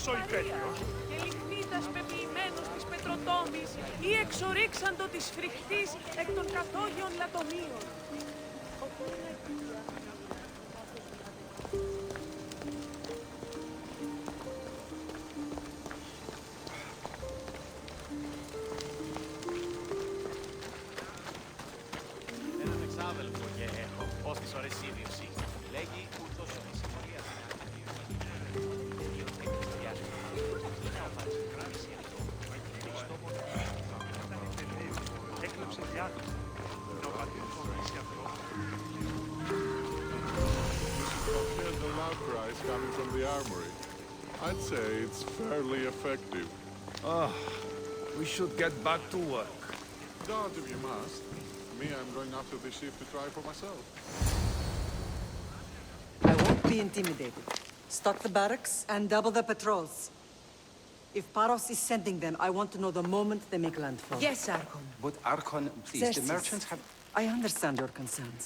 αυτός ο υπέτειος. Και λιχνίτας πεποιημένος της πετροτόμης ή εξορίξαντο της φρικτής εκ των καθόγιων λατομείων. Έναν εξάδελφο και έχω, ως της ώρες σύβιωση. Λέγει ούτως ο συμμορίας. Έκλεψε διάτομα. Να ο πατήρ φωνήσει αυτό. Compared the loud cries coming from the armory, I'd say it's fairly effective. We should get back to work. Don't if you must. Me, I'm going after this shift to try for myself. I won't be intimidated. Stock the barracks and double the patrols. If Paros is sending them, I want to know the moment they make landfall. Yes, Archon. But Archon, please, the Xerxes, merchants have... I understand your concerns.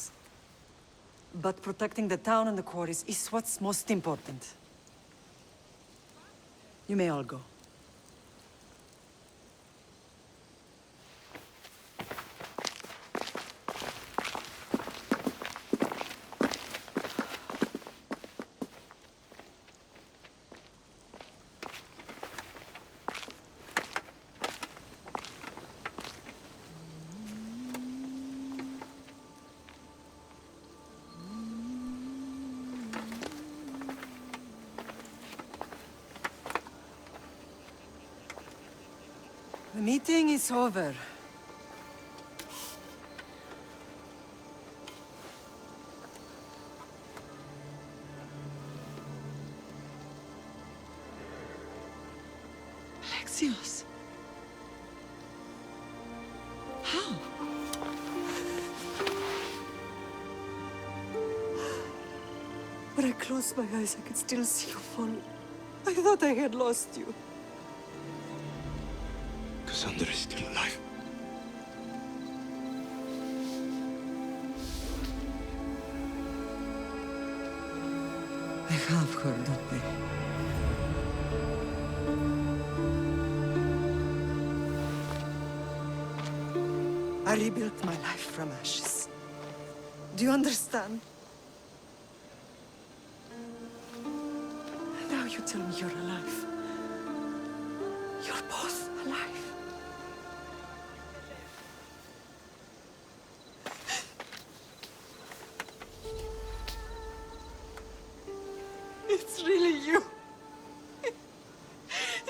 But protecting the town and the quarries is what's most important. You may all go. The meeting is over. Alexios. How? When I closed my eyes, I could still see you fall. I thought I had lost you. Kassandra is still alive. I have her, don't they? I rebuilt my life from ashes. Do you understand? Now you tell me you're alive. You're both alive. It's really you.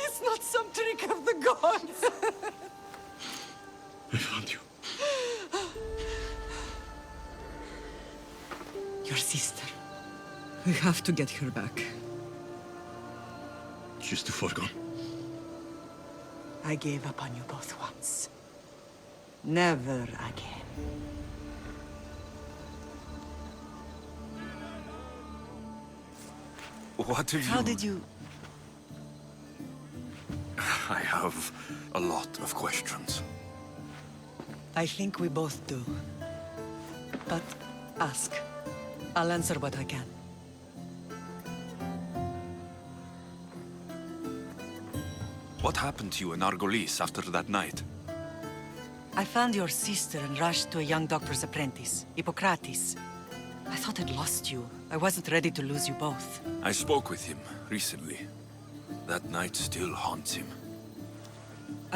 It's not some trick of the gods. I found you. Your sister. We have to get her back. She's too far gone. I gave up on you both once. Never again. What have you... How did you... I have a lot of questions. I think we both do. But ask. I'll answer what I can. What happened to you in Argolis after that night? I found your sister and rushed to a young doctor's apprentice, Hippocrates. I thought I'd lost you. I wasn't ready to lose you both. I spoke with him recently. That night still haunts him.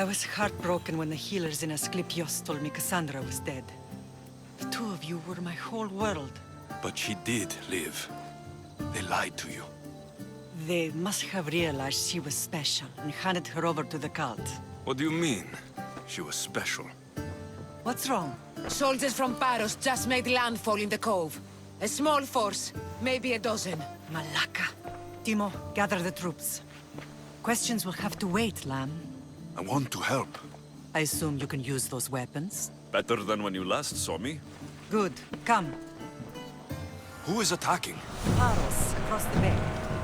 I was heartbroken when the healers in Asclepios told me Kassandra was dead. The two of you were my whole world. But she did live. They lied to you. They must have realized she was special and handed her over to the cult. What do you mean? She was special. What's wrong? Soldiers from Paros just made landfall in the cove. A small force, maybe a dozen. Malaka. Timo, gather the troops. Questions will have to wait, Lamb. I want to help. I assume you can use those weapons? Better than when you last saw me. Good. Come. Who is attacking? Paros, across the bay.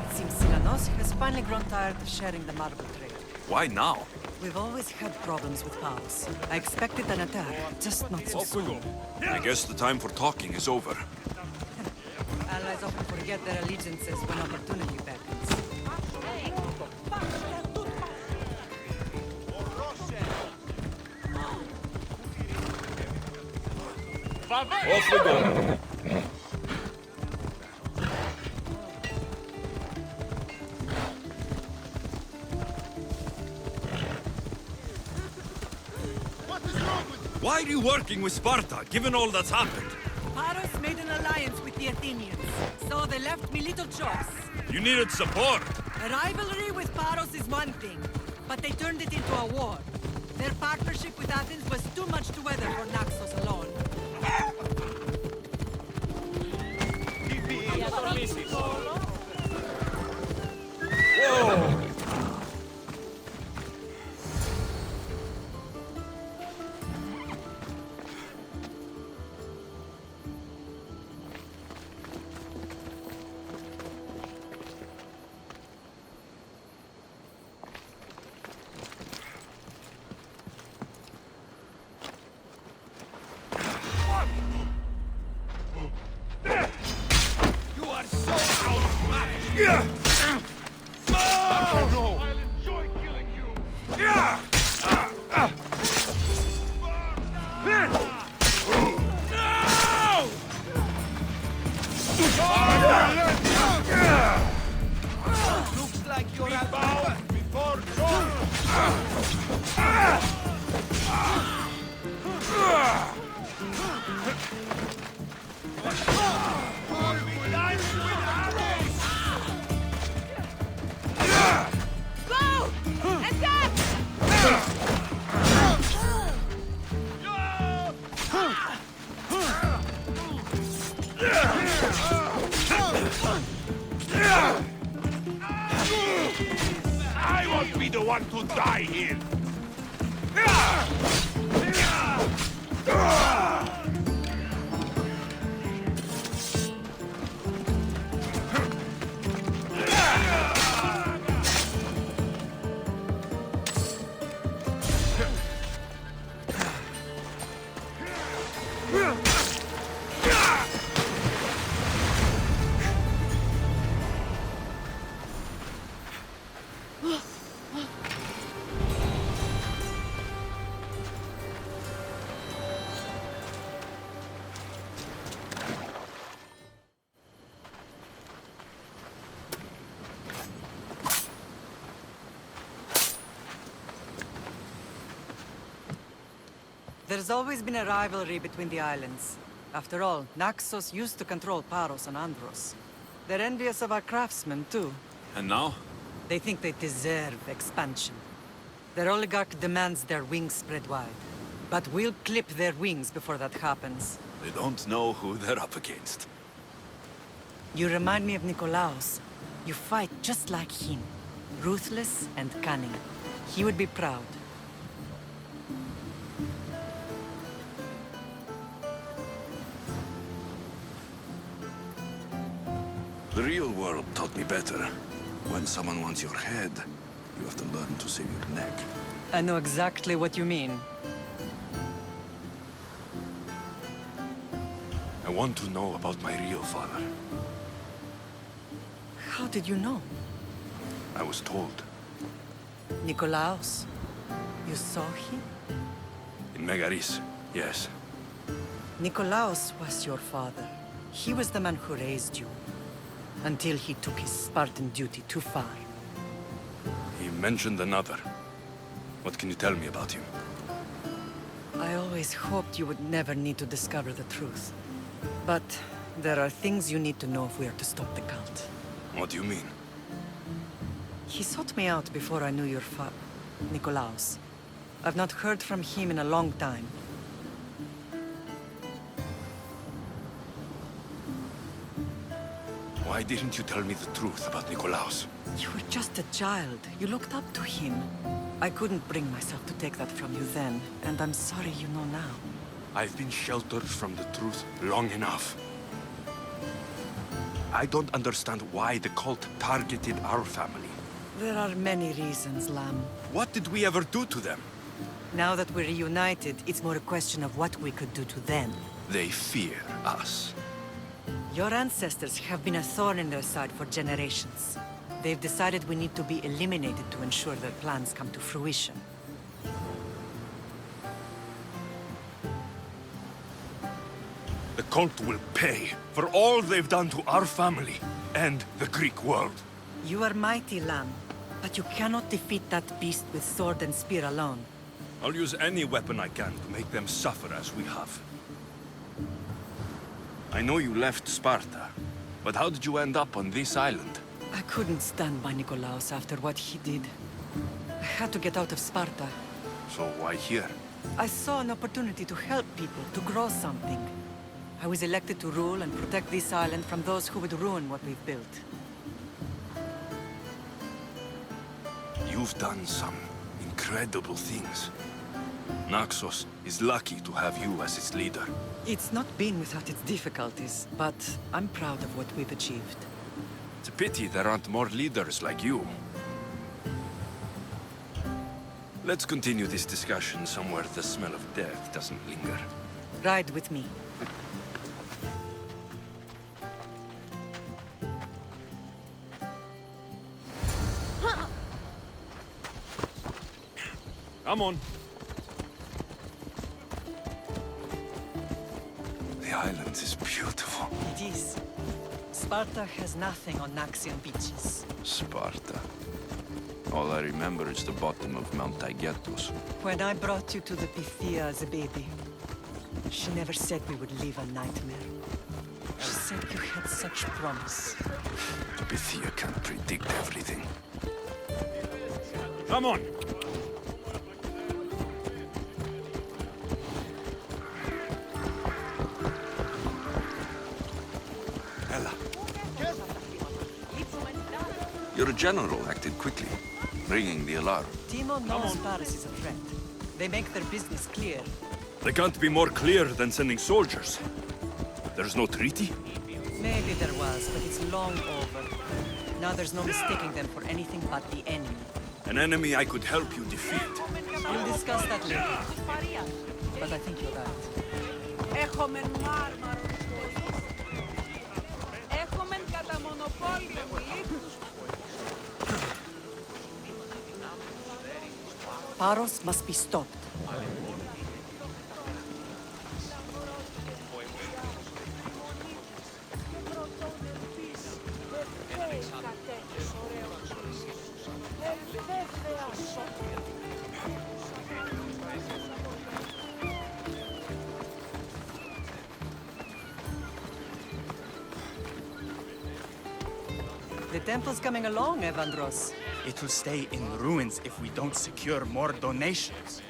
It seems Silanos has finally grown tired of sharing the marble trade. Why now? We've always had problems with Paros. I expected an attack, just not so soon. I guess the time for talking is over. Allies often forget their allegiances when opportunity beckons. Off we go. Why are you working with Sparta, given all that's happened? Paros made an alliance with the Athenians, so they left me little choice. You needed support. A rivalry with Paros is one thing, but they turned it into a war. Their partnership with Athens was too much to weather for Naxos alone. Whoa! I won't be the one to die here! There's always been a rivalry between the islands. After all, Naxos used to control Paros and Andros. They're envious of our craftsmen, too. And now? They think they deserve expansion. Their oligarch demands their wings spread wide. But we'll clip their wings before that happens. They don't know who they're up against. You remind me of Nikolaos. You fight just like him. Ruthless and cunning. He would be proud. The real world taught me better. When someone wants your head, you have to learn to save your neck. I know exactly what you mean. I want to know about my real father. How did you know? I was told. Nikolaos. You saw him? In Megaris, yes. Nikolaos was your father. He was the man who raised you. Until he took his Spartan duty too far. He mentioned another. What can you tell me about him? I always hoped you would never need to discover the truth. But there are things you need to know if we are to stop the cult. What do you mean? He sought me out before I knew your Nikolaos. I've not heard from him in a long time. Why didn't you tell me the truth about Nikolaos? You were just a child. You looked up to him. I couldn't bring myself to take that from you then, and I'm sorry you know now. I've been sheltered from the truth long enough. I don't understand why the cult targeted our family. There are many reasons, Lamb. What did we ever do to them? Now that we're reunited, it's more a question of what we could do to them. They fear us. Your ancestors have been a thorn in their side for generations. They've decided we need to be eliminated to ensure their plans come to fruition. The cult will pay for all they've done to our family and the Greek world. You are mighty, Lamb, but you cannot defeat that beast with sword and spear alone. I'll use any weapon I can to make them suffer as we have. I know you left Sparta, but how did you end up on this island? I couldn't stand by Nikolaos after what he did. I had to get out of Sparta. So why here? I saw an opportunity to help people, to grow something. I was elected to rule and protect this island from those who would ruin what we've built. You've done some incredible things. Naxos is lucky to have you as its leader. It's not been without its difficulties, but I'm proud of what we've achieved. It's a pity there aren't more leaders like you. Let's continue this discussion somewhere the smell of death doesn't linger. Ride with me. Come on. The island is beautiful. It is. Sparta has nothing on Naxian beaches. Sparta. All I remember is the bottom of Mount Taygetus. When I brought you to the Pythia as a baby, she never said we would live a nightmare. She said you had such promise. The Pythia can't predict everything. Come on! Your general acted quickly, ringing the alarm. Timo knows Paris is a threat. They make their business clear. They can't be more clear than sending soldiers. There's no treaty? Maybe there was, but it's long over. Now there's no mistaking them for anything but the enemy. An enemy I could help you defeat. We'll discuss that later. But I think you're right. Έχομεν μάρμαρος πολλούς. Έχομεν κατά μονοπόλιο λίθους. Paros must be stopped. The temple's coming along, Evandros. It will stay in ruins if we don't secure more donations.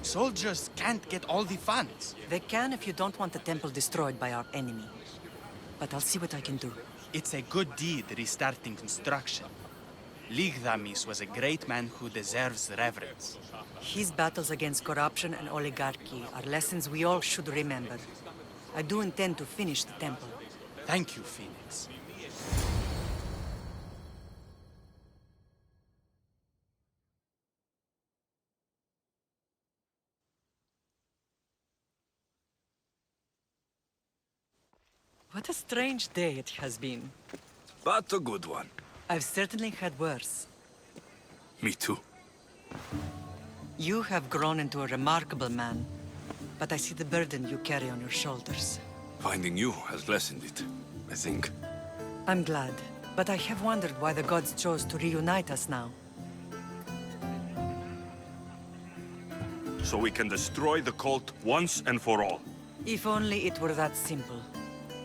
Soldiers can't get all the funds. They can if you don't want the temple destroyed by our enemy. But I'll see what I can do. It's a good deed restarting construction. Ligdamis was a great man who deserves reverence. His battles against corruption and oligarchy are lessons we all should remember. I do intend to finish the temple. Thank you, Phoenix. What a strange day it has been. But a good one. I've certainly had worse. Me too. You have grown into a remarkable man, but I see the burden you carry on your shoulders. Finding you has lessened it, I think. I'm glad, but I have wondered why the gods chose to reunite us now. So we can destroy the cult once and for all. If only it were that simple.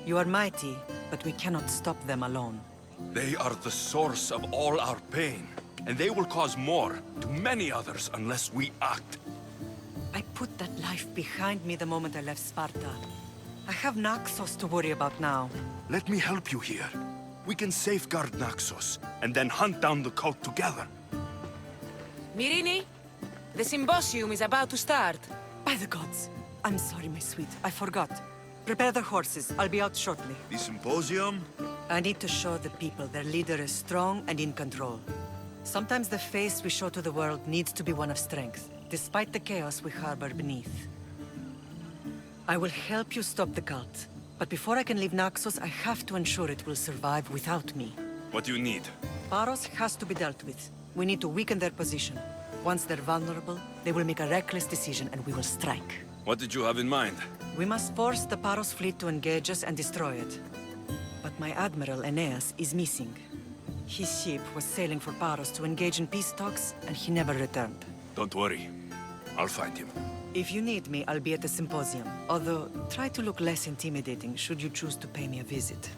You are mighty, but we cannot stop them alone. They are the source of all our pain, and they will cause more to many others unless we act. I put that life behind me the moment I left Sparta. I have Naxos to worry about now. Let me help you here. We can safeguard Naxos, and then hunt down the cult together. Myrrine, the symposium is about to start. By the gods. I'm sorry, my sweet. I forgot. Prepare the horses. I'll be out shortly. The symposium? I need to show the people their leader is strong and in control. Sometimes the face we show to the world needs to be one of strength, despite the chaos we harbor beneath. I will help you stop the cult, but before I can leave Naxos, I have to ensure it will survive without me. What do you need? Paros has to be dealt with. We need to weaken their position. Once they're vulnerable, they will make a reckless decision and we will strike. What did you have in mind? We must force the Paros fleet to engage us and destroy it. But my admiral, Aeneas, is missing. His ship was sailing for Paros to engage in peace talks, and he never returned. Don't worry. I'll find him. If you need me, I'll be at the symposium. Although, try to look less intimidating should you choose to pay me a visit.